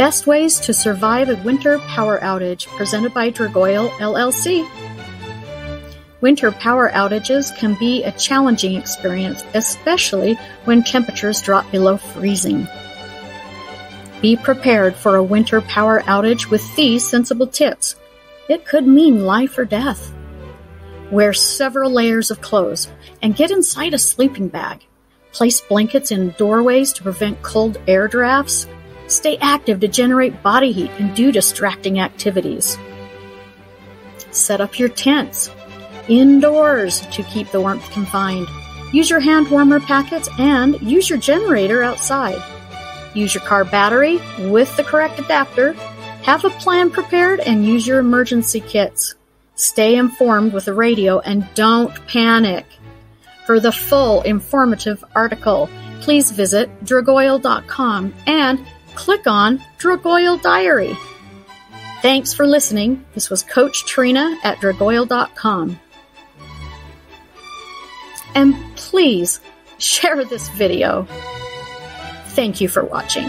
Best ways to survive a winter power outage, presented by Dragoyle, LLC. Winter power outages can be a challenging experience, especially when temperatures drop below freezing. Be prepared for a winter power outage with these sensible tips. It could mean life or death. Wear several layers of clothes and get inside a sleeping bag. Place blankets in doorways to prevent cold air drafts. Stay active to generate body heat and do distracting activities. Set up your tents indoors to keep the warmth confined. Use your hand warmer packets and use your generator outside. Use your car battery with the correct adapter. Have a plan prepared and use your emergency kits. Stay informed with the radio and don't panic. For the full informative article, please visit Dragoyle.com and click on Dragoyle Diary. Thanks for listening. This was Coach Trina at Dragoyle.com. And please share this video. Thank you for watching.